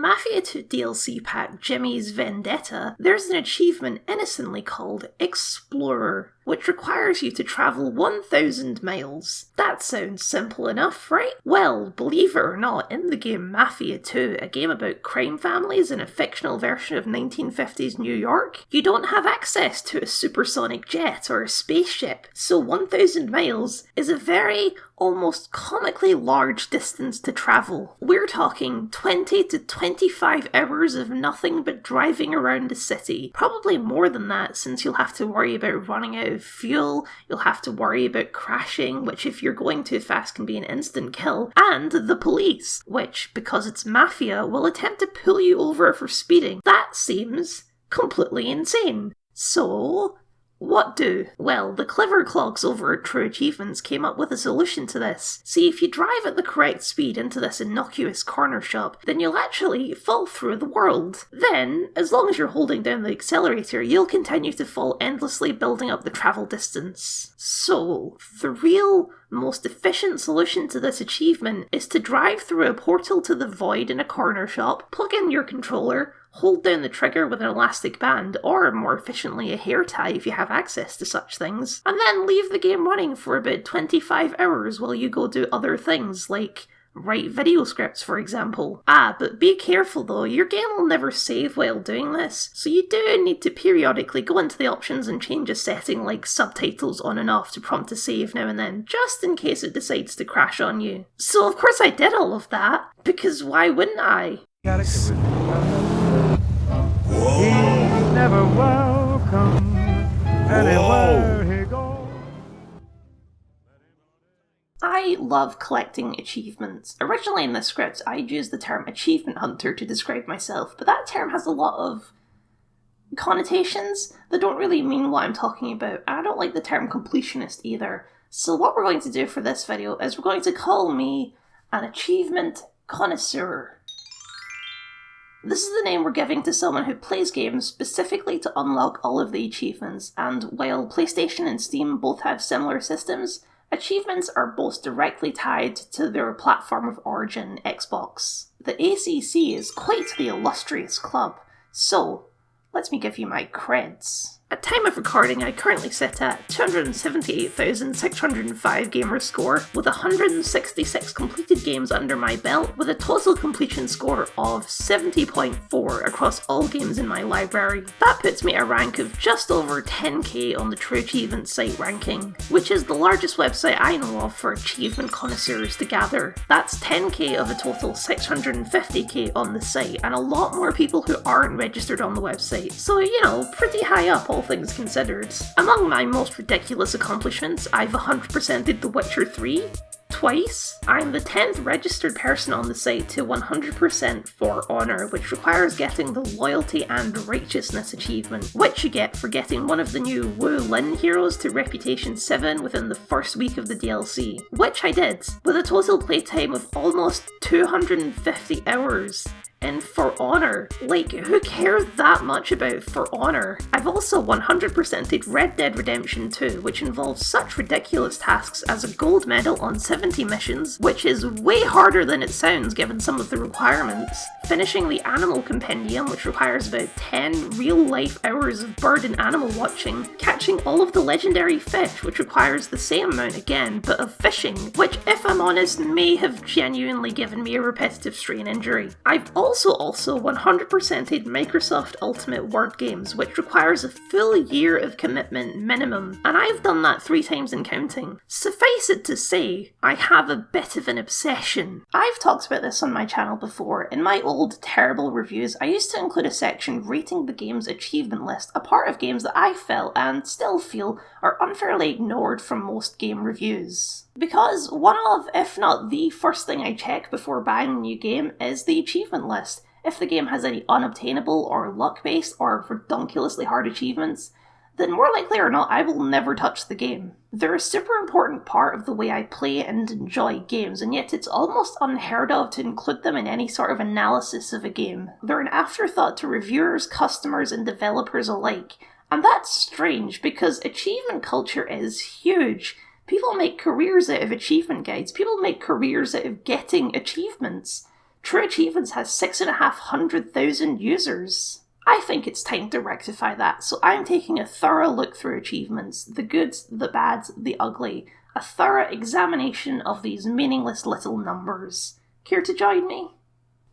Mafia 2 DLC pack Jimmy's Vendetta, there's an achievement innocently called Explorer, which requires you to travel 1,000 miles. That sounds simple enough, right? Well, believe it or not, in the game Mafia 2, a game about crime families in a fictional version of 1950s New York, you don't have access to a supersonic jet or a spaceship, so 1,000 miles is a very, almost comically large distance to travel. We're talking 20 to 25 hours of nothing but driving around the city. Probably more than that, since you'll have to worry about running out of fuel, you'll have to worry about crashing, which if you're going too fast can be an instant kill, and the police, which, because it's Mafia, will attempt to pull you over for speeding. That seems completely insane. So, what do? Well, the clever clogs over at True Achievements came up with a solution to this. See, if you drive at the correct speed into this innocuous corner shop, then you'll actually fall through the world. Then, as long as you're holding down the accelerator, you'll continue to fall endlessly, building up the travel distance. So, the real, most efficient solution to this achievement is to drive through a portal to the void in a corner shop, plug in your controller, hold down the trigger with an elastic band, or more efficiently a hair tie if you have access to such things, and then leave the game running for about 25 hours while you go do other things, like write video scripts, for example. But be careful though, your game will never save while doing this, so you do need to periodically go into the options and change a setting like subtitles on and off to prompt a save now and then, just in case it decides to crash on you. So of course I did all of that, because why wouldn't I? He's never welcome anywhere he goes. I love collecting achievements. Originally in this script, I'd used the term achievement hunter to describe myself, but that term has a lot of connotations that don't really mean what I'm talking about. I don't like the term completionist either. So what we're going to do for this video is we're going to call me an achievement connoisseur. This is the name we're giving to someone who plays games specifically to unlock all of the achievements, and while PlayStation and Steam both have similar systems, achievements are both directly tied to their platform of origin, Xbox. The ACC is quite the illustrious club, so let me give you my creds. At time of recording, I currently sit at 278,605 gamer score, with 166 completed games under my belt, with a total completion score of 70.4 across all games in my library. That puts me at a rank of just over 10k on the True Achievement site ranking, which is the largest website I know of for achievement connoisseurs to gather. That's 10k of a total 650k on the site, and a lot more people who aren't registered on the website, so you know, pretty high up all things considered. Among my most ridiculous accomplishments, I've 100%ed The Witcher 3 twice. I'm the 10th registered person on the site to 100% For Honor, which requires getting the Loyalty and Righteousness achievement, which you get for getting one of the new Wu Lin heroes to Reputation 7 within the first week of the DLC, which I did, with a total playtime of almost 250 hours. And For Honor, like, who cares that much about For Honor? I've also 100%ed Red Dead Redemption 2, which involves such ridiculous tasks as a gold medal on 70 missions, which is way harder than it sounds given some of the requirements, finishing the Animal Compendium, which requires about 10 real-life hours of bird and animal watching, catching all of the legendary fish, which requires the same amount again, but of fishing, which, if I'm honest, may have genuinely given me a repetitive strain injury. I've also 100%ed Microsoft Ultimate Word Games, which requires a full year of commitment minimum, and I've done that 3 times and counting. Suffice it to say, I have a bit of an obsession. I've talked about this on my channel before. In my old terrible reviews, I used to include a section rating the game's achievement list, a part of games that I felt and still feel are unfairly ignored from most game reviews. Because one of, if not the first thing I check before buying a new game is the achievement list. If the game has any unobtainable or luck-based or redonkulously hard achievements, then more likely or not I will never touch the game. They're a super important part of the way I play and enjoy games, and yet it's almost unheard of to include them in any sort of analysis of a game. They're an afterthought to reviewers, customers, and developers alike, and that's strange because achievement culture is huge. People make careers out of achievement guides. People make careers out of getting achievements. True Achievements has 6,500,000 users. I think it's time to rectify that, so I'm taking a thorough look through achievements, the good, the bad, the ugly, a thorough examination of these meaningless little numbers. Care to join me?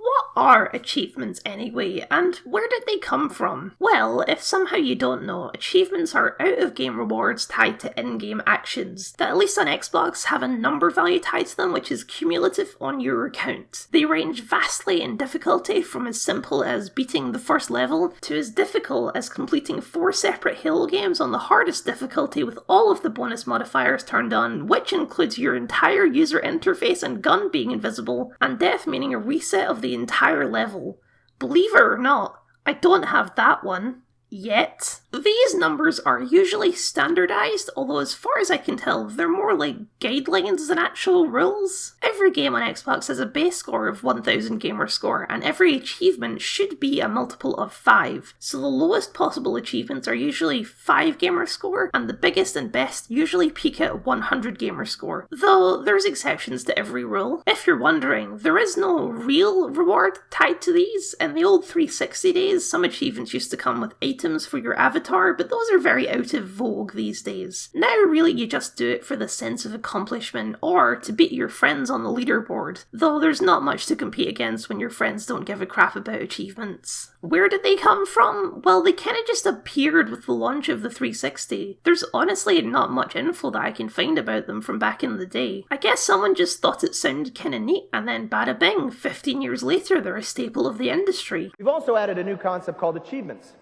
What are achievements anyway, and where did they come from? Well, if somehow you don't know, achievements are out-of-game rewards tied to in-game actions that, at least on Xbox, have a number value tied to them which is cumulative on your account. They range vastly in difficulty, from as simple as beating the first level to as difficult as completing 4 separate Halo games on the hardest difficulty with all of the bonus modifiers turned on, which includes your entire user interface and gun being invisible, and death meaning a reset of the entire level. Believe it or not, I don't have that one. Yet. These numbers are usually standardised, although as far as I can tell, they're more like guidelines than actual rules. Every game on Xbox has a base score of 1000 gamer score, and every achievement should be a multiple of 5. So the lowest possible achievements are usually 5 gamer score, and the biggest and best usually peak at 100 gamer score. Though there's exceptions to every rule. If you're wondering, there is no real reward tied to these. In the old 360 days, some achievements used to come with items for your avatar, but those are very out of vogue these days. Now really you just do it for the sense of accomplishment or to beat your friends on the leaderboard, though there's not much to compete against when your friends don't give a crap about achievements. Where did they come from? Well, they kinda just appeared with the launch of the 360. There's honestly not much info that I can find about them from back in the day. I guess someone just thought it sounded kinda neat, and then bada bing, 15 years later they're a staple of the industry. We've also added a new concept called achievements.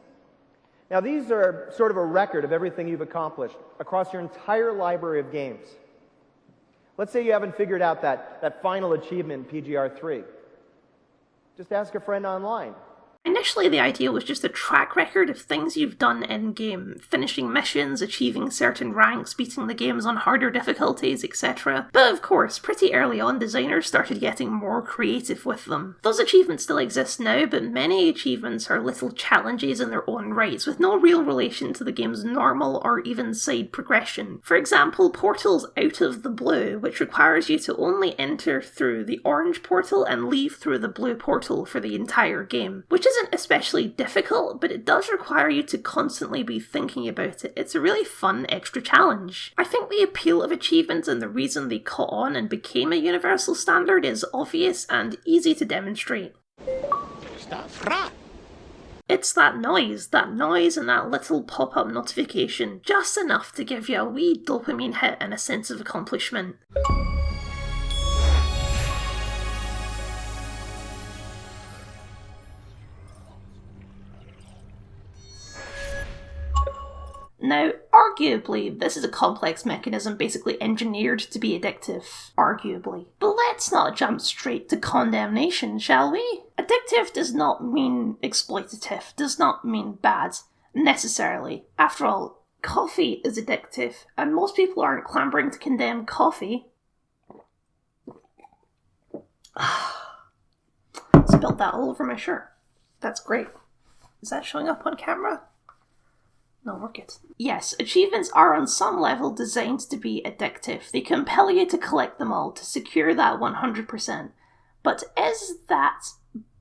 Now, these are sort of a record of everything you've accomplished across your entire library of games. Let's say you haven't figured out that final achievement in PGR3. Just ask a friend online. Initially, the idea was just a track record of things you've done in-game, finishing missions, achieving certain ranks, beating the games on harder difficulties, etc. But of course, pretty early on, designers started getting more creative with them. Those achievements still exist now, but many achievements are little challenges in their own rights, with no real relation to the game's normal or even side progression. For example, Portal's Out of the Blue, which requires you to only enter through the orange portal and leave through the blue portal for the entire game, which isn't especially difficult, but it does require you to constantly be thinking about it. It's a really fun extra challenge. I think the appeal of achievements and the reason they caught on and became a universal standard is obvious and easy to demonstrate. It's that noise and that little pop-up notification, just enough to give you a wee dopamine hit and a sense of accomplishment. Now, arguably, this is a complex mechanism basically engineered to be addictive. Arguably. But let's not jump straight to condemnation, shall we? Addictive does not mean exploitative, does not mean bad, necessarily. After all, coffee is addictive, and most people aren't clamoring to condemn coffee. Spilled that all over my shirt. That's great. Is that showing up on camera? No, we're good. Yes, achievements are on some level designed to be addictive. They compel you to collect them all to secure that 100%. But is that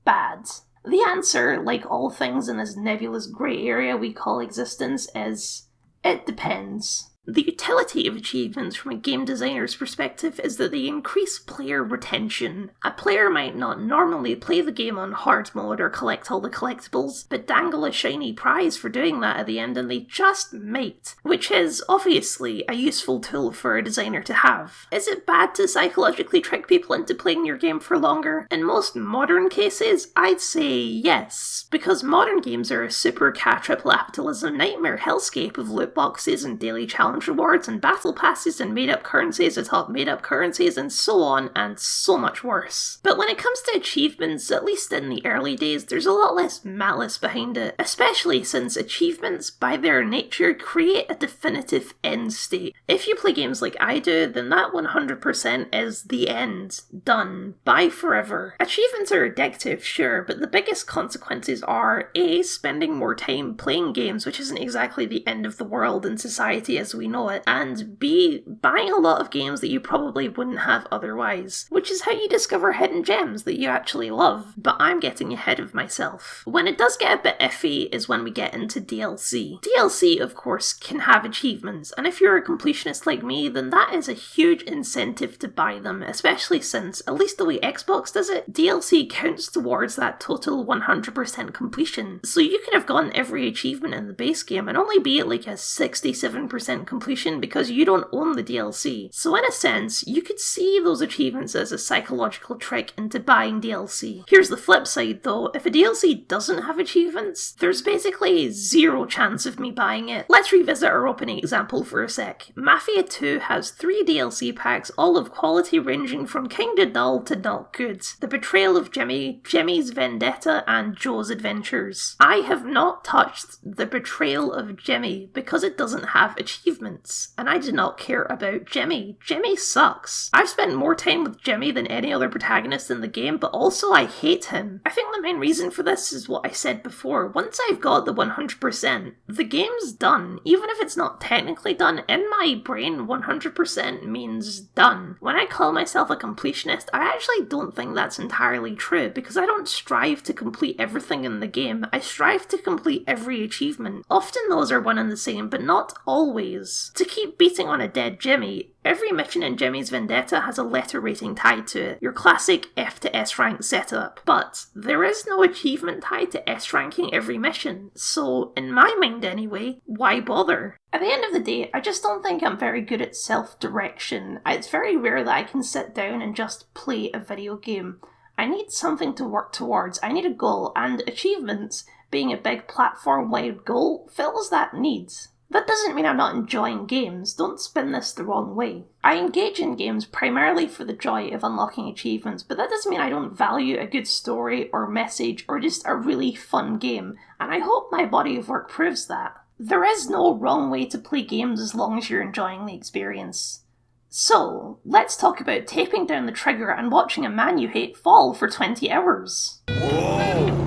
bad? The answer, like all things in this nebulous grey area we call existence, is it depends. The utility of achievements from a game designer's perspective is that they increase player retention. A player might not normally play the game on hard mode or collect all the collectibles, but dangle a shiny prize for doing that at the end and they just might, which is obviously a useful tool for a designer to have. Is it bad to psychologically trick people into playing your game for longer? In most modern cases, I'd say yes, because modern games are a super triple capitalism nightmare hellscape of loot boxes and daily challenges rewards and battle passes and made-up currencies atop made-up currencies and so on and so much worse. But when it comes to achievements, at least in the early days, there's a lot less malice behind it, especially since achievements, by their nature, create a definitive end state. If you play games like I do, then that 100% is the end. Done. Bye forever. Achievements are addictive, sure, but the biggest consequences are A, spending more time playing games, which isn't exactly the end of the world in society as we we know it, and B, buying a lot of games that you probably wouldn't have otherwise, which is how you discover hidden gems that you actually love. But I'm getting ahead of myself. When it does get a bit iffy is when we get into DLC. DLC, of course, can have achievements, and if you're a completionist like me, then that is a huge incentive to buy them, especially since, at least the way Xbox does it, DLC counts towards that total 100% completion. So you could have gotten every achievement in the base game and only be at like a 67% completion because you don't own the DLC. So in a sense, you could see those achievements as a psychological trick into buying DLC. Here's the flip side though, if a DLC doesn't have achievements, there's basically zero chance of me buying it. Let's revisit our opening example for a sec. Mafia 2 has 3 DLC packs, all of quality ranging from kinda dull to not good. The Betrayal of Jimmy, Jimmy's Vendetta, and Joe's Adventures. I have not touched The Betrayal of Jimmy because it doesn't have achievements, and I do not care about Jimmy. Jimmy sucks. I've spent more time with Jimmy than any other protagonist in the game, but also I hate him. I think the main reason for this is what I said before. Once I've got the 100%, the game's done. Even if it's not technically done, in my brain 100% means done. When I call myself a completionist, I actually don't think that's entirely true, because I don't strive to complete everything in the game. I strive to complete every achievement. Often those are one and the same, but not always. To keep beating on a dead Jimmy, every mission in Jimmy's Vendetta has a letter rating tied to it, your classic F to S rank setup. But there is no achievement tied to S ranking every mission, so in my mind anyway, why bother? At the end of the day, I just don't think I'm very good at self-direction. It's very rare that I can sit down and just play a video game. I need something to work towards, I need a goal, and achievements, being a big platform-wide goal, fills that need. That doesn't mean I'm not enjoying games, don't spin this the wrong way. I engage in games primarily for the joy of unlocking achievements, but that doesn't mean I don't value a good story or message or just a really fun game, and I hope my body of work proves that. There is no wrong way to play games as long as you're enjoying the experience. So, let's talk about taping down the trigger and watching a man you hate fall for 20 hours. Whoa!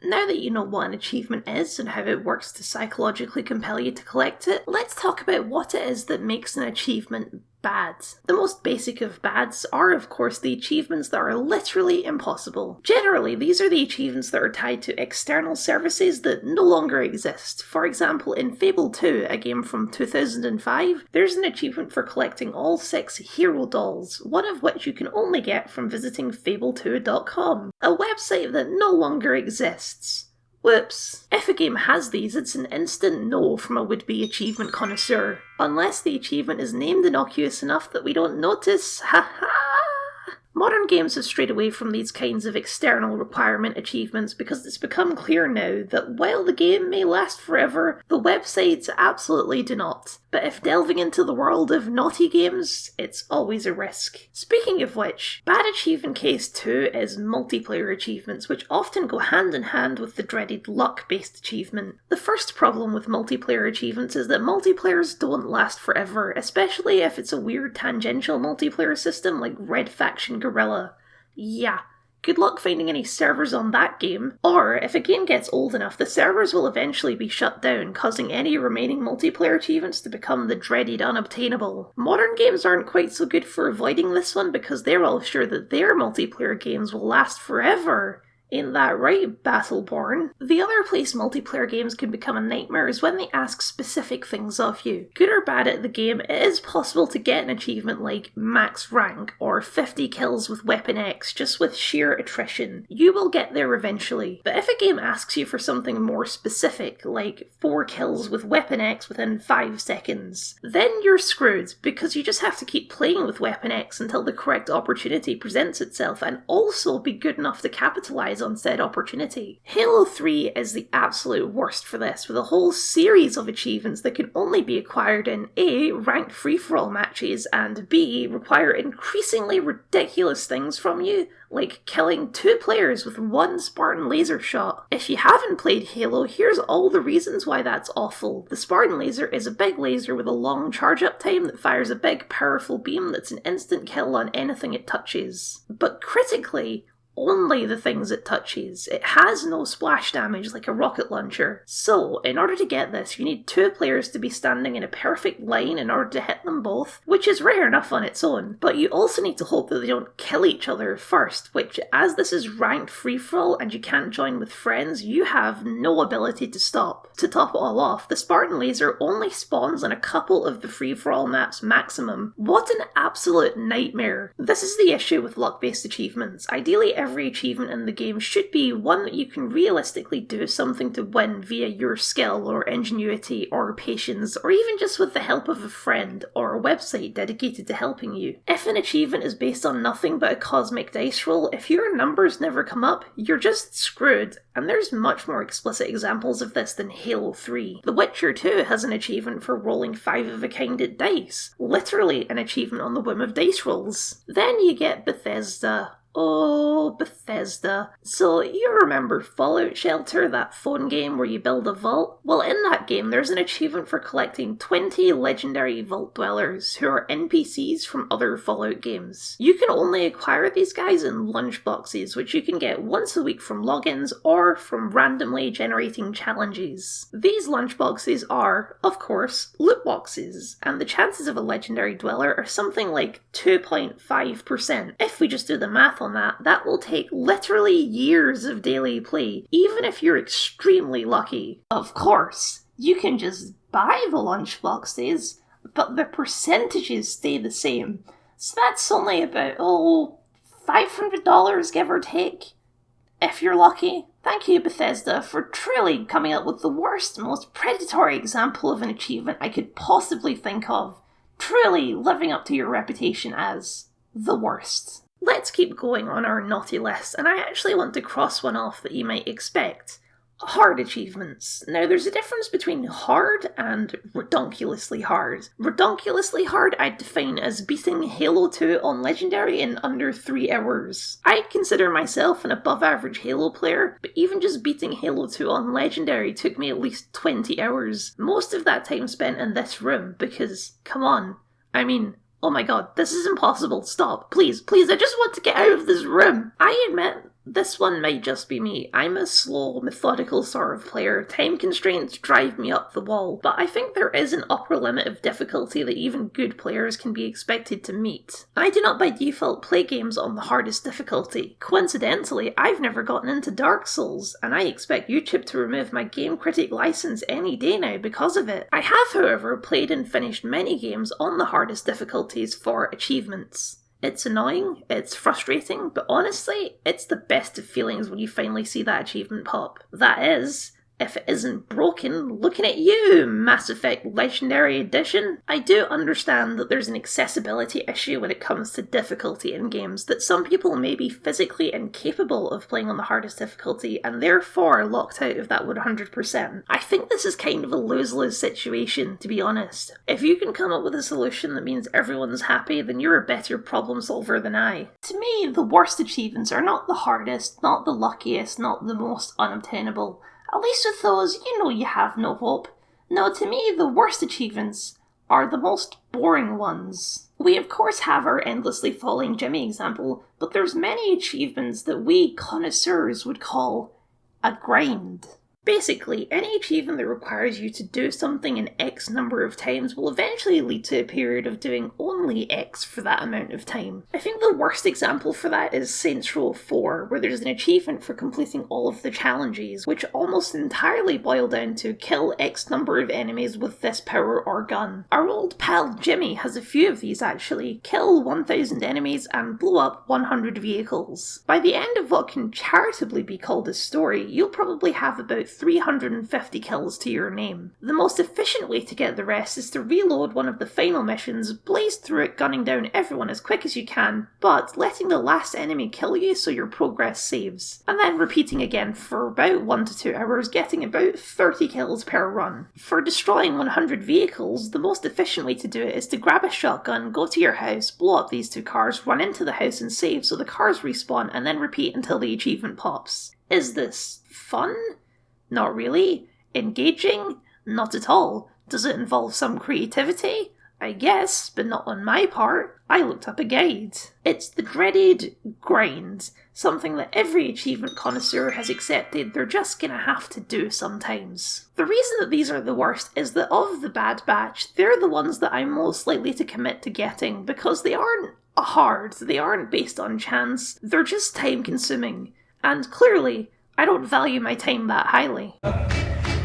Now that you know what an achievement is and how it works to psychologically compel you to collect it, let's talk about what it is that makes an achievement bad. The most basic of bads are, of course, the achievements that are literally impossible. Generally, these are the achievements that are tied to external services that no longer exist. For example, in Fable 2, a game from 2005, there's an achievement for collecting all 6 hero dolls, one of which you can only get from visiting fable2.com, a website that no longer exists. Whoops. If a game has these, it's an instant no from a would-be achievement connoisseur. Unless the achievement is named innocuous enough that we don't notice, haha! Modern games have strayed away from these kinds of external requirement achievements because it's become clear now that while the game may last forever, the websites absolutely do not. But if delving into the world of naughty games, it's always a risk. Speaking of which, bad achievement case 2 is multiplayer achievements, which often go hand in hand with the dreaded luck-based achievement. The first problem with multiplayer achievements is that multiplayers don't last forever, especially if it's a weird tangential multiplayer system like Red Faction Guerrilla. Yeah. Good luck finding any servers on that game. Or, if a game gets old enough, the servers will eventually be shut down, causing any remaining multiplayer achievements to become the dreaded unobtainable. Modern games aren't quite so good for avoiding this one because they're all sure that their multiplayer games will last forever. Ain't that right, Battleborn? The other place multiplayer games can become a nightmare is when they ask specific things of you. Good or bad at the game, it is possible to get an achievement like max rank or 50 kills with Weapon X just with sheer attrition. You will get there eventually. But if a game asks you for something more specific, like 4 kills with Weapon X within 5 seconds, then you're screwed because you just have to keep playing with Weapon X until the correct opportunity presents itself and also be good enough to capitalize on said opportunity. Halo 3 is the absolute worst for this, with a whole series of achievements that can only be acquired in A, ranked free-for-all matches, and B, require increasingly ridiculous things from you, like killing 2 players with 1 Spartan laser shot. If you haven't played Halo, here's all the reasons why that's awful. The Spartan laser is a big laser with a long charge-up time that fires a big, powerful beam that's an instant kill on anything it touches. But critically, only the things it touches. It has no splash damage like a rocket launcher. So, in order to get this, you need 2 players to be standing in a perfect line in order to hit them both, which is rare enough on its own. But you also need to hope that they don't kill each other first, which, as this is ranked free-for-all and you can't join with friends, you have no ability to stop. To top it all off, the Spartan Laser only spawns on a couple of the free-for-all maps maximum. What an absolute nightmare. This is the issue with luck-based achievements. Ideally, every achievement in the game should be one that you can realistically do something to win via your skill or ingenuity or patience, or even just with the help of a friend or a website dedicated to helping you. If an achievement is based on nothing but a cosmic dice roll, if your numbers never come up, you're just screwed, and there's much more explicit examples of this than Halo 3. The Witcher 2 has an achievement for rolling 5 of a kind at dice, literally an achievement on the whim of dice rolls. Then you get Bethesda. Oh, Bethesda. So, you remember Fallout Shelter, that phone game where you build a vault? Well, in that game, there's an achievement for collecting 20 legendary vault dwellers who are NPCs from other Fallout games. You can only acquire these guys in lunchboxes, which you can get once a week from logins or from randomly generating challenges. These lunchboxes are, of course, loot boxes, and the chances of a legendary dweller are something like 2.5%. If we just do the math on that will take literally years of daily play, even if you're extremely lucky. Of course, you can just buy the lunchboxes, but the percentages stay the same. So that's only about, $500 give or take, if you're lucky. Thank you, Bethesda, for truly coming up with the worst, most predatory example of an achievement I could possibly think of, truly living up to your reputation as the worst. Let's keep going on our naughty list, and I actually want to cross one off that you might expect. Hard achievements. Now, there's a difference between hard and redonkulously hard. Redonkulously hard I'd define as beating Halo 2 on Legendary in under 3 hours. I'd consider myself an above-average Halo player, but even just beating Halo 2 on Legendary took me at least 20 hours. Most of that time spent in this room, because, come on, oh my god, this is impossible. Stop. Please, I just want to get out of this room. I admit, this one might just be me. I'm a slow, methodical sort of player. Time constraints drive me up the wall. But I think there is an upper limit of difficulty that even good players can be expected to meet. I do not by default play games on the hardest difficulty. Coincidentally, I've never gotten into Dark Souls, and I expect YouTube to remove my Game Critic license any day now because of it. I have, however, played and finished many games on the hardest difficulties for achievements. It's annoying, it's frustrating, but honestly, it's the best of feelings when you finally see that achievement pop. That is, if it isn't broken, looking at you, Mass Effect Legendary Edition. I do understand that there's an accessibility issue when it comes to difficulty in games, that some people may be physically incapable of playing on the hardest difficulty and therefore locked out of that 100%. I think this is kind of a lose-lose situation, to be honest. If you can come up with a solution that means everyone's happy, then you're a better problem solver than I. To me, the worst achievements are not the hardest, not the luckiest, not the most unobtainable. At least with those, you have no hope. No, to me, the worst achievements are the most boring ones. We of course have our endlessly falling Jimmy example, but there's many achievements that we connoisseurs would call a grind. Basically, any achievement that requires you to do something an X number of times will eventually lead to a period of doing only X for that amount of time. I think the worst example for that is Saints Row 4, where there's an achievement for completing all of the challenges, which almost entirely boil down to kill X number of enemies with this power or gun. Our old pal Jimmy has a few of these actually. Kill 1,000 enemies and blow up 100 vehicles. By the end of what can charitably be called a story, you'll probably have about 350 kills to your name. The most efficient way to get the rest is to reload one of the final missions, blaze through it gunning down everyone as quick as you can, but letting the last enemy kill you so your progress saves. And then repeating again for about 1 to 2 hours, getting about 30 kills per run. For destroying 100 vehicles, the most efficient way to do it is to grab a shotgun, go to your house, blow up these 2 cars, run into the house and save so the cars respawn, and then repeat until the achievement pops. Is this fun? Not really. Engaging? Not at all. Does it involve some creativity? I guess, but not on my part. I looked up a guide. It's the dreaded grind, something that every achievement connoisseur has accepted they're just gonna have to do sometimes. The reason that these are the worst is that of the Bad Batch, they're the ones that I'm most likely to commit to getting because they aren't hard, they aren't based on chance, they're just time consuming. And clearly, I don't value my time that highly.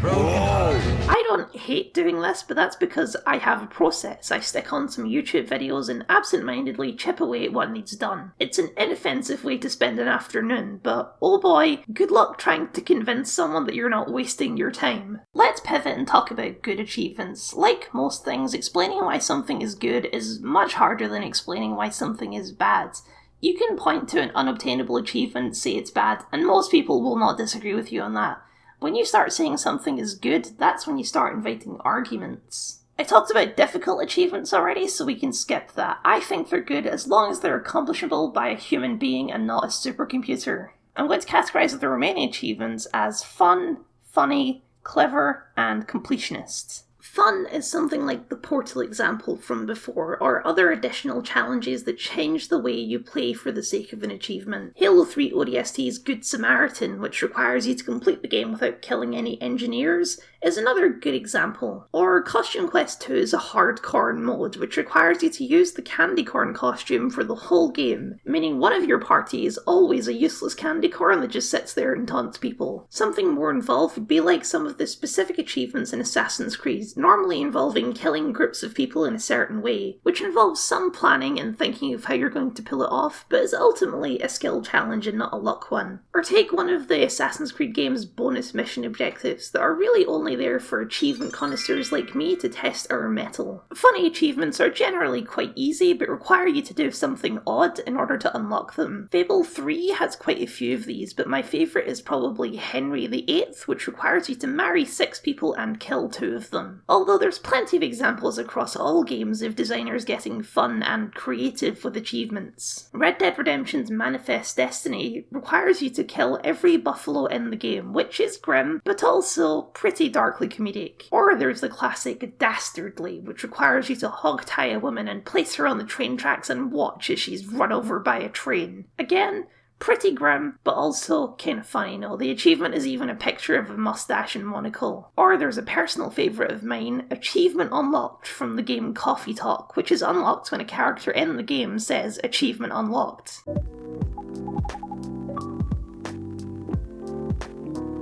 I don't hate doing this, but that's because I have a process. I stick on some YouTube videos and absent-mindedly chip away at what needs done. It's an inoffensive way to spend an afternoon, but oh boy, good luck trying to convince someone that you're not wasting your time. Let's pivot and talk about good achievements. Like most things, explaining why something is good is much harder than explaining why something is bad. You can point to an unobtainable achievement, say it's bad, and most people will not disagree with you on that. When you start saying something is good, that's when you start inviting arguments. I talked about difficult achievements already, so we can skip that. I think they're good as long as they're accomplishable by a human being and not a supercomputer. I'm going to categorise the remaining achievements as fun, funny, clever, and completionist. Fun is something like the Portal example from before, or other additional challenges that change the way you play for the sake of an achievement. Halo 3 ODST's Good Samaritan, which requires you to complete the game without killing any engineers, is another good example. Or Costume Quest 2's Hardcore mode, which requires you to use the candy corn costume for the whole game, meaning one of your party is always a useless candy corn that just sits there and taunts people. Something more involved would be like some of the specific achievements in Assassin's Creed, normally involving killing groups of people in a certain way, which involves some planning and thinking of how you're going to pull it off, but is ultimately a skill challenge and not a luck one. Or take one of the Assassin's Creed game's bonus mission objectives that are really only there for achievement connoisseurs like me to test our mettle. Funny achievements are generally quite easy, but require you to do something odd in order to unlock them. Fable 3 has quite a few of these, but my favourite is probably Henry VIII, which requires you to marry 6 people and kill 2 of them. Although there's plenty of examples across all games of designers getting fun and creative with achievements. Red Dead Redemption's Manifest Destiny requires you to kill every buffalo in the game, which is grim, but also pretty darkly comedic. Or there's the classic Dastardly, which requires you to hog-tie a woman and place her on the train tracks and watch as she's run over by a train. Again, pretty grim, but also kinda funny. No, the achievement is even a picture of a mustache and monocle. Or there's a personal favourite of mine, Achievement Unlocked from the game Coffee Talk, which is unlocked when a character in the game says Achievement Unlocked.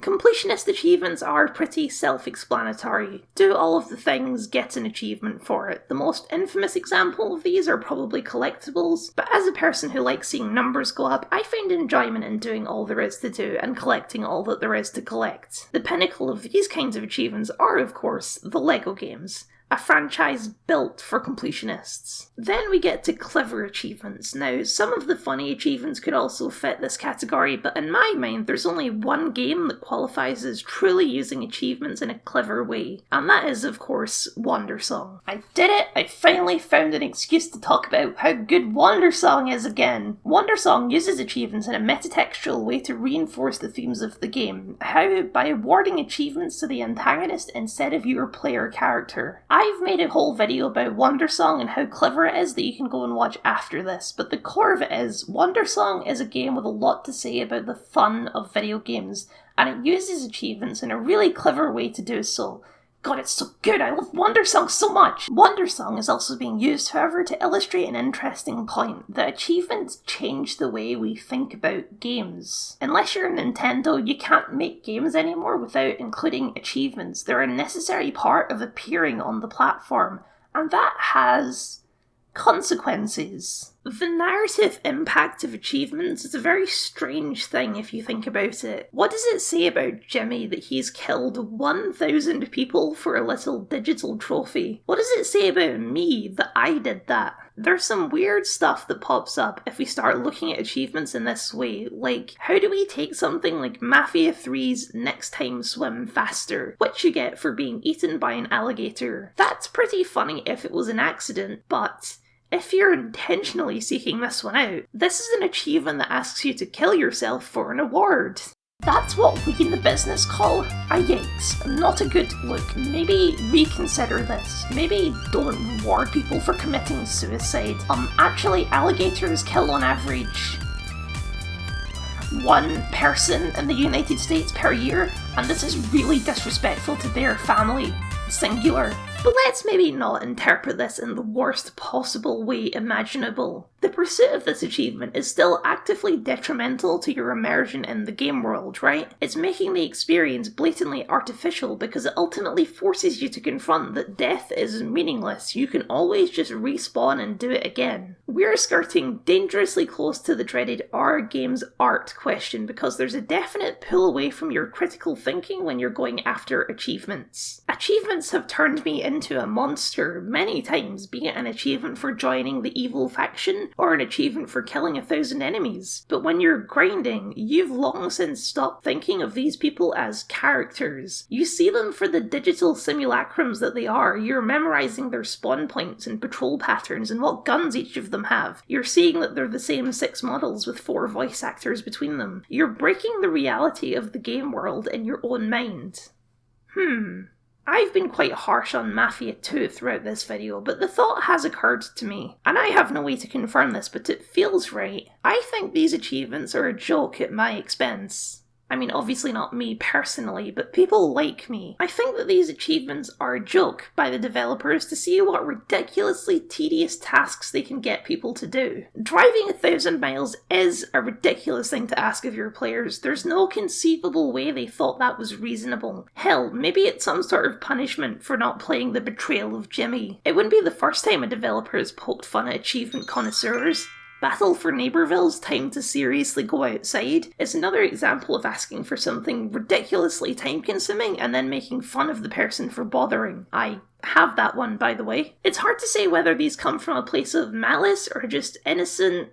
Completionist achievements are pretty self-explanatory. Do all of the things, get an achievement for it. The most infamous example of these are probably collectibles, but as a person who likes seeing numbers go up, I find enjoyment in doing all there is to do and collecting all that there is to collect. The pinnacle of these kinds of achievements are, of course, the LEGO games. A franchise built for completionists. Then we get to clever achievements. Now, some of the funny achievements could also fit this category, but in my mind, there's only one game that qualifies as truly using achievements in a clever way, and that is, of course, Wandersong. I did it! I finally found an excuse to talk about how good Wandersong is again. Wandersong uses achievements in a metatextual way to reinforce the themes of the game. How? By awarding achievements to the antagonist instead of your player character. I've made a whole video about Wandersong and how clever it is that you can go and watch after this, but the core of it is, Wandersong is a game with a lot to say about the fun of video games, and it uses achievements in a really clever way to do so. God, it's so good! I love Wandersong so much! Wandersong is also being used, however, to illustrate an interesting point, that achievements change the way we think about games. Unless you're Nintendo, you can't make games anymore without including achievements. They're a necessary part of appearing on the platform, and that has consequences. The narrative impact of achievements is a very strange thing if you think about it. What does it say about Jimmy that he's killed 1,000 people for a little digital trophy? What does it say about me that I did that? There's some weird stuff that pops up if we start looking at achievements in this way, like how do we take something like Mafia 3's Next Time Swim Faster, which you get for being eaten by an alligator. That's pretty funny if it was an accident, but if you're intentionally seeking this one out, this is an achievement that asks you to kill yourself for an award. That's what we in the business call a yikes. Not a good look. Maybe reconsider this. Maybe don't reward people for committing suicide. Actually, alligators kill on average one person in the United States per year, and this is really disrespectful to their family, singular. But let's maybe not interpret this in the worst possible way imaginable. The pursuit of this achievement is still actively detrimental to your immersion in the game world, right? It's making the experience blatantly artificial because it ultimately forces you to confront that death is meaningless. You can always just respawn and do it again. We're skirting dangerously close to the dreaded "are games art" question because there's a definite pull away from your critical thinking when you're going after achievements. Achievements have turned me into a monster many times, be it an achievement for joining the evil faction or an achievement for killing 1,000 enemies. But when you're grinding, you've long since stopped thinking of these people as characters. You see them for the digital simulacrums that they are. You're memorizing their spawn points and patrol patterns and what guns each of them have. You're seeing that they're the same 6 models with 4 voice actors between them. You're breaking the reality of the game world in your own mind. I've been quite harsh on Mafia 2 throughout this video, but the thought has occurred to me, and I have no way to confirm this, but it feels right. I think these achievements are a joke at my expense. I mean, obviously not me personally, but people like me. I think that these achievements are a joke by the developers to see what ridiculously tedious tasks they can get people to do. Driving 1,000 miles is a ridiculous thing to ask of your players. There's no conceivable way they thought that was reasonable. Hell, maybe it's some sort of punishment for not playing the Betrayal of Jimmy. It wouldn't be the first time a developer has poked fun at achievement connoisseurs. Battle for Neighborville's Time to Seriously Go Outside is another example of asking for something ridiculously time-consuming and then making fun of the person for bothering. I have that one, by the way. It's hard to say whether these come from a place of malice or just innocent,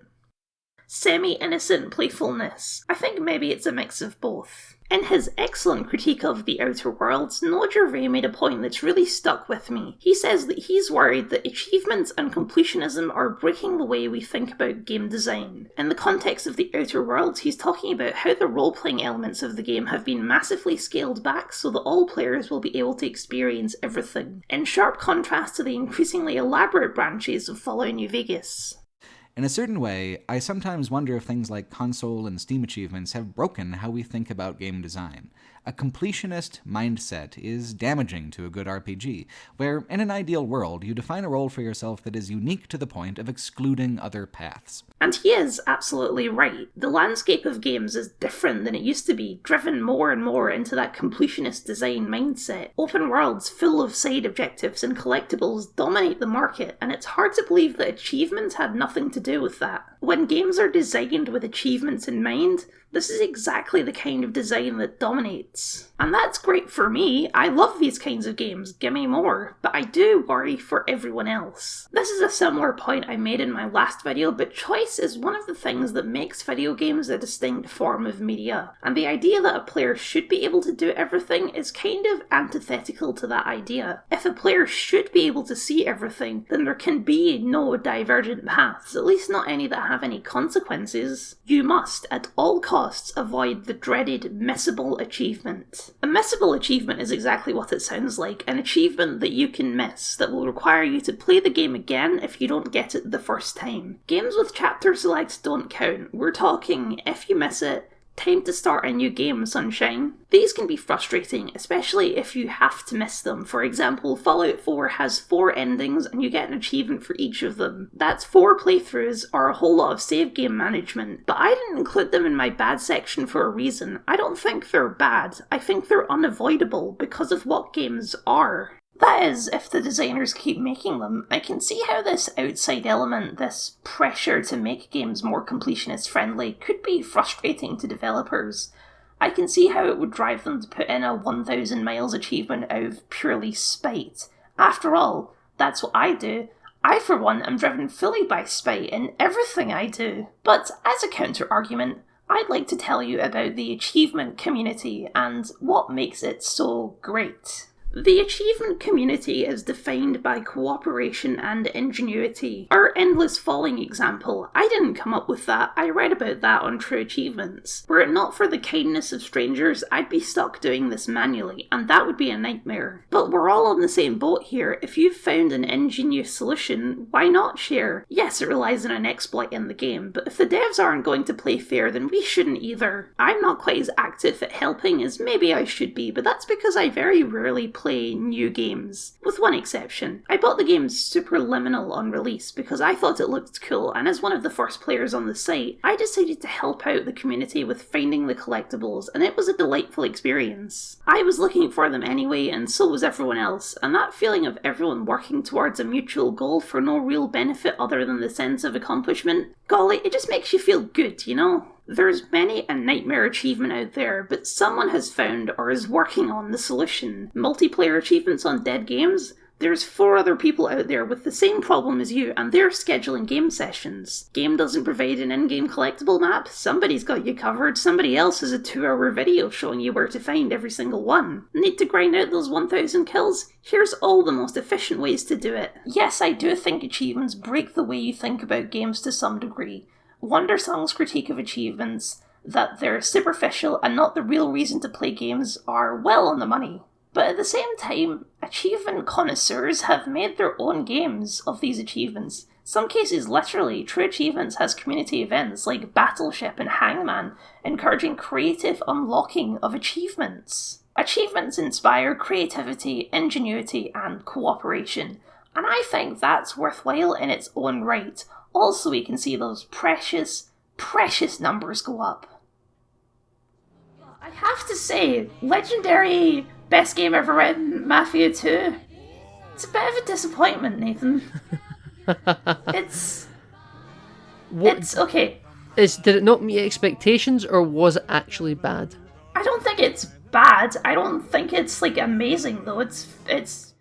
semi-innocent playfulness. I think maybe it's a mix of both. In his excellent critique of The Outer Worlds, Noah Gervais made a point that's really stuck with me. He says that he's worried that achievements and completionism are breaking the way we think about game design. In the context of The Outer Worlds, he's talking about how the role-playing elements of the game have been massively scaled back so that all players will be able to experience everything, in sharp contrast to the increasingly elaborate branches of Fallout New Vegas. In a certain way, I sometimes wonder if things like console and Steam achievements have broken how we think about game design. A completionist mindset is damaging to a good RPG, where, in an ideal world, you define a role for yourself that is unique to the point of excluding other paths. And he is absolutely right. The landscape of games is different than it used to be, driven more and more into that completionist design mindset. Open worlds full of side objectives and collectibles dominate the market, and it's hard to believe that achievements had nothing to do with that. When games are designed with achievements in mind, this is exactly the kind of design that dominates. And that's great for me. I love these kinds of games, give me more. But I do worry for everyone else. This is a similar point I made in my last video, but choice is one of the things that makes video games a distinct form of media. And the idea that a player should be able to do everything is kind of antithetical to that idea. If a player should be able to see everything, then there can be no divergent paths, at least not any that have any consequences. You must, at all costs, avoid the dreaded missable achievement. A missable achievement is exactly what it sounds like, an achievement that you can miss, that will require you to play the game again if you don't get it the first time. Games with chapter select don't count. We're talking, if you miss it, time to start a new game, sunshine. These can be frustrating, especially if you have to miss them. For example, Fallout 4 has 4 endings and you get an achievement for each of them. That's 4 playthroughs or a whole lot of save game management. But I didn't include them in my bad section for a reason. I don't think they're bad. I think they're unavoidable because of what games are. That is, if the designers keep making them. I can see how this outside element, this pressure to make games more completionist friendly, could be frustrating to developers. I can see how it would drive them to put in a 1,000 miles achievement out of purely spite. After all, that's what I do. I, for one, am driven fully by spite in everything I do. But as a counter-argument, I'd like to tell you about the achievement community and what makes it so great. The achievement community is defined by cooperation and ingenuity. Our endless falling example, I didn't come up with that, I read about that on True Achievements. Were it not for the kindness of strangers, I'd be stuck doing this manually, and that would be a nightmare. But we're all on the same boat here. If you've found an ingenious solution, why not share? Yes, it relies on an exploit in the game, but if the devs aren't going to play fair, then we shouldn't either. I'm not quite as active at helping as maybe I should be, but that's because I very rarely play new games, with one exception. I bought the game Superliminal on release because I thought it looked cool, and as one of the first players on the site, I decided to help out the community with finding the collectibles, and it was a delightful experience. I was looking for them anyway, and so was everyone else, and that feeling of everyone working towards a mutual goal for no real benefit other than the sense of accomplishment, golly, it just makes you feel good, you know? There's many a nightmare achievement out there, but someone has found or is working on the solution. Multiplayer achievements on dead games? There's 4 other people out there with the same problem as you, and they're scheduling game sessions. Game doesn't provide an in-game collectible map? Somebody's got you covered. Somebody else has a 2-hour video showing you where to find every single one. Need to grind out those 1,000 kills? Here's all the most efficient ways to do it. Yes, I do think achievements break the way you think about games to some degree. Wondersong's critique of achievements, that they're superficial and not the real reason to play games, are well on the money. But at the same time, achievement connoisseurs have made their own games of these achievements. Some cases literally, True Achievements has community events like Battleship and Hangman, encouraging creative unlocking of achievements. Achievements inspire creativity, ingenuity, and cooperation, and I think that's worthwhile in its own right. Also, we can see those precious, precious numbers go up. I have to say, legendary best game ever written, Mafia 2. It's a bit of a disappointment, Nathan. It's okay. Did it not meet expectations, or was it actually bad? I don't think it's bad. I don't think it's like amazing though. It's